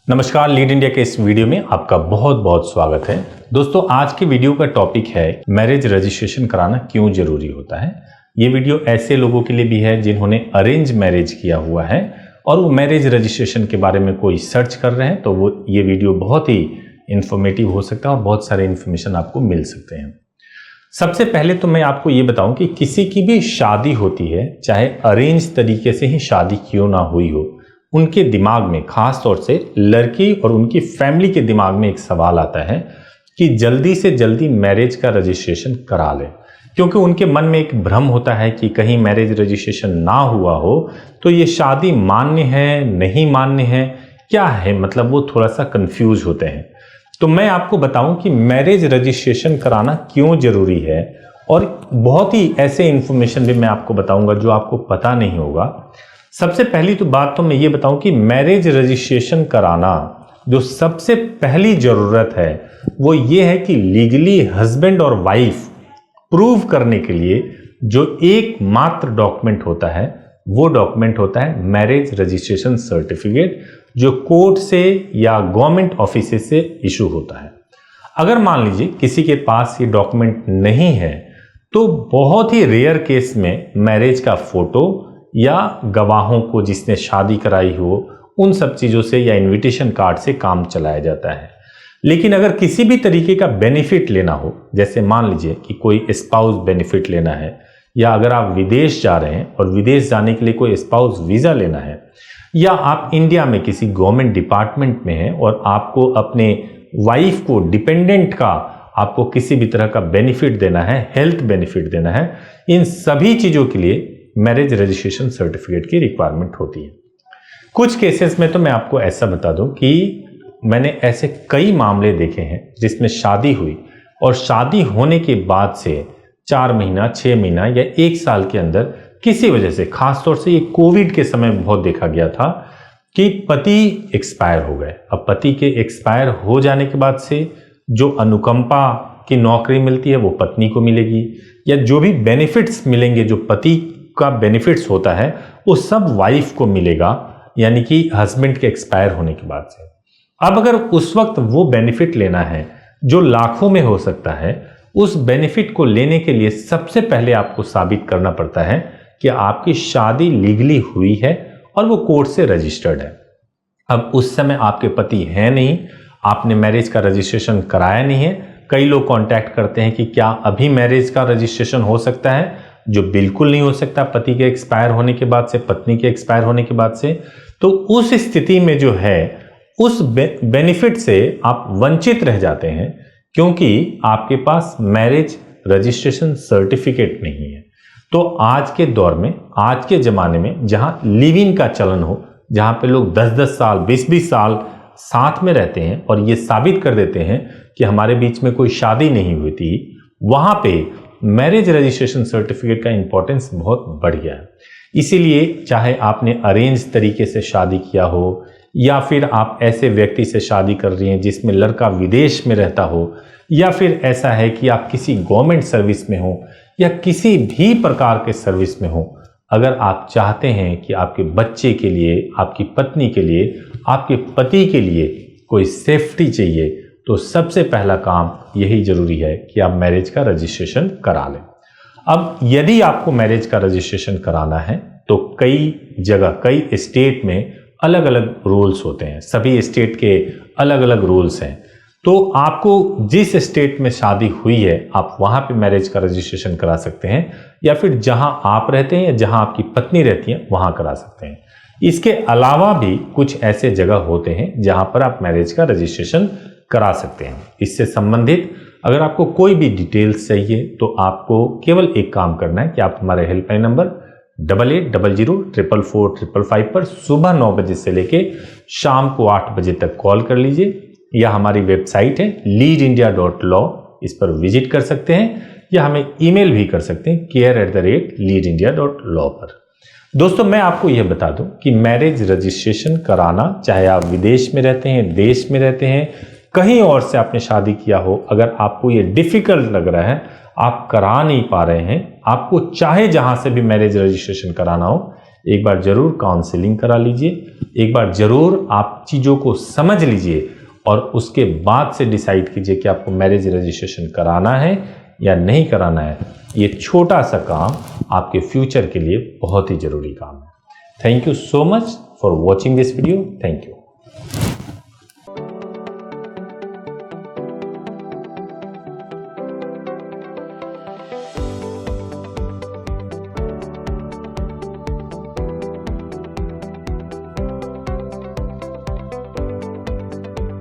नमस्कार, lead India के इस वीडियो में आपका बहुत बहुत स्वागत है। दोस्तों, आज के वीडियो का टॉपिक है मैरिज रजिस्ट्रेशन कराना क्यों जरूरी होता है। ये वीडियो ऐसे लोगों के लिए भी है जिन्होंने अरेंज मैरिज किया हुआ है और वो मैरिज रजिस्ट्रेशन के बारे में कोई सर्च कर रहे हैं, तो वो ये वीडियो बहुत ही इंफॉर्मेटिव हो सकता है और बहुत सारे इन्फॉर्मेशन आपको मिल सकते हैं। सबसे पहले तो मैं आपको ये बताऊं कि किसी की भी शादी होती है, चाहे अरेंज तरीके से ही शादी क्यों ना हुई हो, उनके दिमाग में, खास तौर से लड़की और उनकी फैमिली के दिमाग में एक सवाल आता है कि जल्दी से जल्दी मैरिज का रजिस्ट्रेशन करा लें, क्योंकि उनके मन में एक भ्रम होता है कि कहीं मैरिज रजिस्ट्रेशन ना हुआ हो तो ये शादी मान्य है, नहीं मान्य है, क्या है, मतलब वो थोड़ा सा कंफ्यूज होते हैं। तो मैं आपको बताऊं कि मैरिज रजिस्ट्रेशन कराना क्यों जरूरी है और बहुत ही ऐसे इंफॉर्मेशन भी मैं आपको बताऊंगा जो आपको पता नहीं होगा। सबसे पहली तो बात तो मैं ये बताऊं कि मैरिज रजिस्ट्रेशन कराना जो सबसे पहली जरूरत है वो ये है कि लीगली हस्बैंड और वाइफ प्रूव करने के लिए जो एकमात्र डॉक्यूमेंट होता है वो डॉक्यूमेंट होता है मैरिज रजिस्ट्रेशन सर्टिफिकेट, जो कोर्ट से या गवर्नमेंट ऑफिस से इशू होता है। अगर मान लीजिए किसी के पास ये डॉक्यूमेंट नहीं है तो बहुत ही रेयर केस में मैरिज का फोटो या गवाहों को जिसने शादी कराई हो उन सब चीज़ों से या इनविटेशन कार्ड से काम चलाया जाता है। लेकिन अगर किसी भी तरीके का बेनिफिट लेना हो, जैसे मान लीजिए कि कोई स्पाउस बेनिफिट लेना है, या अगर आप विदेश जा रहे हैं और विदेश जाने के लिए कोई स्पाउस वीज़ा लेना है, या आप इंडिया में किसी गवर्नमेंट डिपार्टमेंट में हैं और आपको अपने वाइफ को, डिपेंडेंट का आपको किसी भी तरह का बेनिफिट देना है, हेल्थ बेनिफिट देना है, इन सभी चीज़ों के लिए मैरिज रजिस्ट्रेशन सर्टिफिकेट की रिक्वायरमेंट होती है। कुछ केसेस में तो मैं आपको ऐसा बता दूं कि मैंने ऐसे कई मामले देखे हैं जिसमें शादी हुई और शादी होने के बाद से 4 महीना, 6 महीना या 1 साल के अंदर किसी वजह से, खासतौर से ये कोविड के समय में बहुत देखा गया था कि पति एक्सपायर हो गए। अब पति के एक्सपायर हो जाने के बाद से जो अनुकंपा की नौकरी मिलती है वो पत्नी को मिलेगी, या जो भी बेनिफिट्स मिलेंगे, जो पति का बेनिफिट्स होता है वो सब वाइफ को मिलेगा, यानी कि हस्बैंड के एक्सपायर होने के बाद से। अब अगर उस वक्त वो बेनिफिट लेना है जो लाखों में हो सकता है, उस बेनिफिट को लेने के लिए सबसे पहले आपको साबित करना पड़ता है कि आपकी शादी लीगली हुई है और वो कोर्ट से रजिस्टर्ड है। अब उस समय आपके पति हैं नहीं, आपने मैरिज का रजिस्ट्रेशन कराया नहीं है। कई लोग कांटेक्ट करते हैं कि क्या अभी मैरिज का रजिस्ट्रेशन हो सकता है, जो बिल्कुल नहीं हो सकता पति के एक्सपायर होने के बाद से, पत्नी के एक्सपायर होने के बाद से। तो उस स्थिति में जो है उस बेनिफिट से आप वंचित रह जाते हैं, क्योंकि आपके पास मैरिज रजिस्ट्रेशन सर्टिफिकेट नहीं है। तो आज के दौर में, आज के ज़माने में जहां लिव इन का चलन हो, जहां पे लोग 10-10 साल, 20-20 साल साथ में रहते हैं और ये साबित कर देते हैं कि हमारे बीच में कोई शादी नहीं हुई थी, वहां पे मैरिज रजिस्ट्रेशन सर्टिफिकेट का इंपॉर्टेंस बहुत बढ़ गया है। इसीलिए चाहे आपने अरेंज तरीके से शादी किया हो या फिर आप ऐसे व्यक्ति से शादी कर रही हैं जिसमें लड़का विदेश में रहता हो, या फिर ऐसा है कि आप किसी गवर्नमेंट सर्विस में हो या किसी भी प्रकार के सर्विस में हो, अगर आप चाहते हैं कि आपके बच्चे के लिए, आपकी पत्नी के लिए, आपके पति के लिए कोई सेफ्टी चाहिए, तो सबसे पहला काम यही जरूरी है कि आप मैरिज का रजिस्ट्रेशन करा लें। अब यदि आपको मैरिज का रजिस्ट्रेशन कराना है तो कई जगह, कई स्टेट में अलग अलग रूल्स होते हैं, सभी स्टेट के अलग अलग रूल्स हैं। तो आपको जिस स्टेट में शादी हुई है आप वहां पे मैरिज का रजिस्ट्रेशन करा सकते हैं, या फिर जहां आप रहते हैं या जहां आपकी पत्नी रहती है वहां करा सकते हैं। इसके अलावा भी कुछ ऐसे जगह होते हैं जहां पर आप मैरिज का रजिस्ट्रेशन करा सकते हैं। इससे संबंधित अगर आपको कोई भी डिटेल्स चाहिए तो आपको केवल एक काम करना है कि आप हमारे हेल्पलाइन नंबर 8800444555 पर सुबह 9 बजे से लेके शाम को 8 बजे तक कॉल कर लीजिए, या हमारी वेबसाइट है leadindia.law, इस पर विजिट कर सकते हैं, या हमें ईमेल भी कर सकते हैं care@leadindia.law पर। दोस्तों, मैं आपको यह बता दूं कि मैरिज रजिस्ट्रेशन कराना, चाहे आप विदेश में रहते हैं, देश में रहते हैं, कहीं और से आपने शादी किया हो, अगर आपको ये डिफिकल्ट लग रहा है, आप करा नहीं पा रहे हैं, आपको चाहे जहां से भी मैरिज रजिस्ट्रेशन कराना हो, एक बार जरूर काउंसलिंग करा लीजिए, एक बार जरूर आप चीज़ों को समझ लीजिए और उसके बाद से डिसाइड कीजिए कि आपको मैरिज रजिस्ट्रेशन कराना है या नहीं कराना है। ये छोटा सा काम आपके फ्यूचर के लिए बहुत ही जरूरी काम है। Thank you so much for watching this video. Thank you.